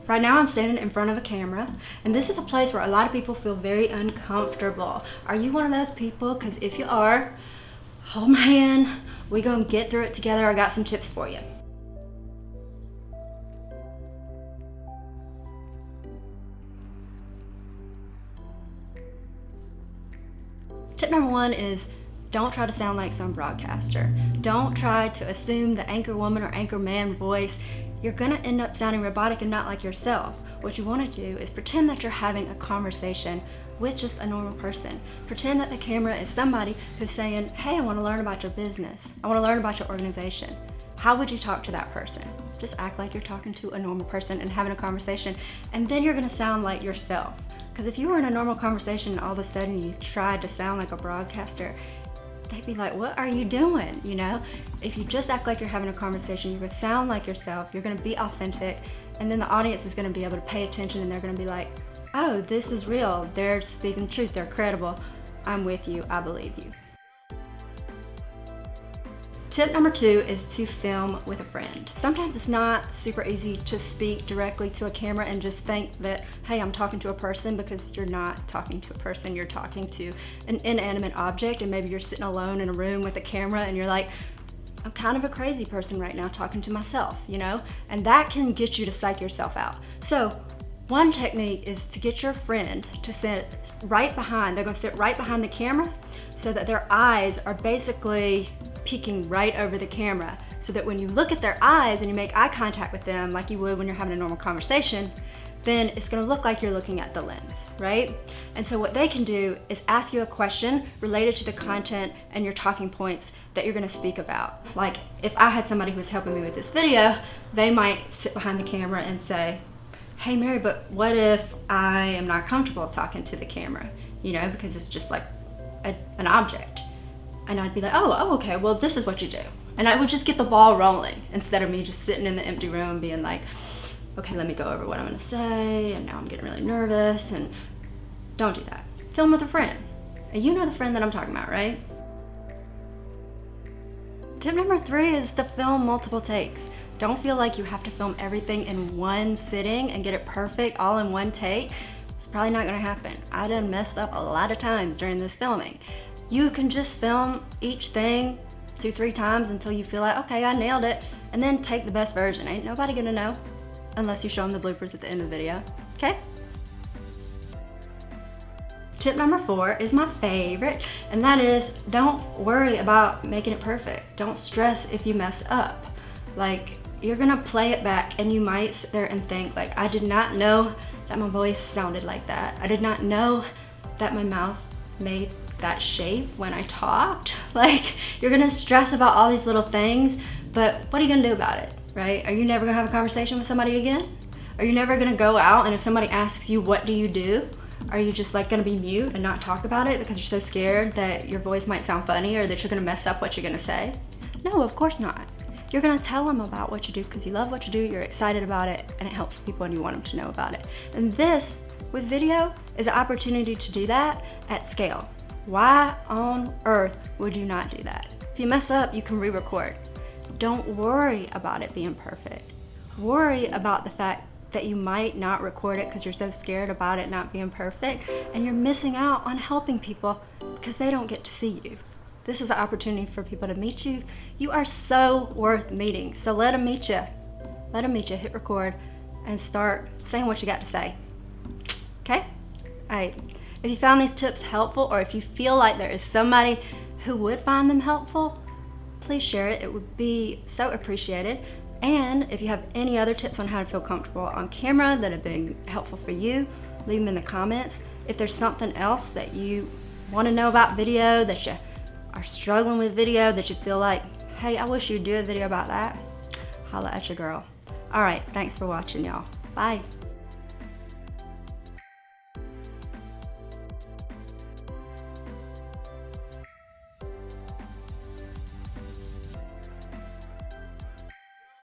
Right now I'm standing in front of a camera, and this is a place where a lot of people feel very uncomfortable. Are you one of those people? Because if you are, hold my hand, we're gonna get through it together. I got some tips for you. Tip number one is don't try to sound like some broadcaster. Don't try to assume the anchor woman or anchor man voice. You're gonna end up sounding robotic and not like yourself. What you wanna do is pretend that you're having a conversation with just a normal person. Pretend that the camera is somebody who's saying, hey, I wanna learn about your business. I wanna learn about your organization. How would you talk to that person? Just act like you're talking to a normal person and having a conversation, and then you're gonna sound like yourself. Because if you were in a normal conversation and all of a sudden you tried to sound like a broadcaster, they'd be like, what are you doing? You know, if you just act like you're having a conversation, you're gonna sound like yourself, you're gonna be authentic, and then the audience is gonna be able to pay attention and they're gonna be like, oh, this is real, they're speaking truth, they're credible, I'm with you, I believe you. Tip number two is to film with a friend. Sometimes it's not super easy to speak directly to a camera and just think that, hey, I'm talking to a person, because you're not talking to a person, you're talking to an inanimate object, and maybe you're sitting alone in a room with a camera and you're like, I'm kind of a crazy person right now talking to myself, you know? And that can get you to psych yourself out. So one technique is to get your friend to sit right behind, they're gonna sit right behind the camera so that their eyes are basically peeking right over the camera, so that when you look at their eyes and you make eye contact with them like you would when you're having a normal conversation, then it's gonna look like you're looking at the lens, right? And so what they can do is ask you a question related to the content and your talking points that you're gonna speak about. Like if I had somebody who was helping me with this video, they might sit behind the camera and say, hey Mary, but what if I am not comfortable talking to the camera? You know, because it's just like an object. And I'd be like, oh, okay, well, this is what you do. And I would just get the ball rolling instead of me just sitting in the empty room being like, okay, let me go over what I'm gonna say, and now I'm getting really nervous, and don't do that. Film with a friend. And you know the friend that I'm talking about, right? Tip number three is to film multiple takes. Don't feel like you have to film everything in one sitting and get it perfect all in one take. It's probably not gonna happen. I done messed up a lot of times during this filming. You can just film each thing 2-3 times until you feel like, okay, I nailed it, and then take the best version. Ain't nobody gonna know unless you show them the bloopers at the end of the video, okay? Tip number four is my favorite, and that is don't worry about making it perfect. Don't stress if you mess up. Like, you're gonna play it back and you might sit there and think like, I did not know that my voice sounded like that. I did not know that my mouth made that shape when I talked. Like, you're gonna stress about all these little things, but what are you gonna do about it, right? Are you never gonna have a conversation with somebody again? Are you never gonna go out and if somebody asks you, what do you do? Are you just like gonna be mute and not talk about it because you're so scared that your voice might sound funny or that you're gonna mess up what you're gonna say? No, of course not. You're gonna tell them about what you do because you love what you do, you're excited about it, and it helps people and you want them to know about it. And this, with video, is an opportunity to do that at scale. Why on earth would you not do that? If you mess up, you can re-record. Don't worry about it being perfect. Worry about the fact that you might not record it because you're so scared about it not being perfect, and you're missing out on helping people because they don't get to see you. This is an opportunity for people to meet you. You are so worth meeting, so let them meet you. Let them meet you, hit record, and start saying what you got to say. Okay? All right. If you found these tips helpful, or if you feel like there is somebody who would find them helpful, please share it. It would be so appreciated. And if you have any other tips on how to feel comfortable on camera that have been helpful for you, leave them in the comments. If there's something else that you want to know about video, that you are struggling with video, that you feel like, hey, I wish you'd do a video about that, holla at your girl. All right, thanks for watching, y'all. Bye.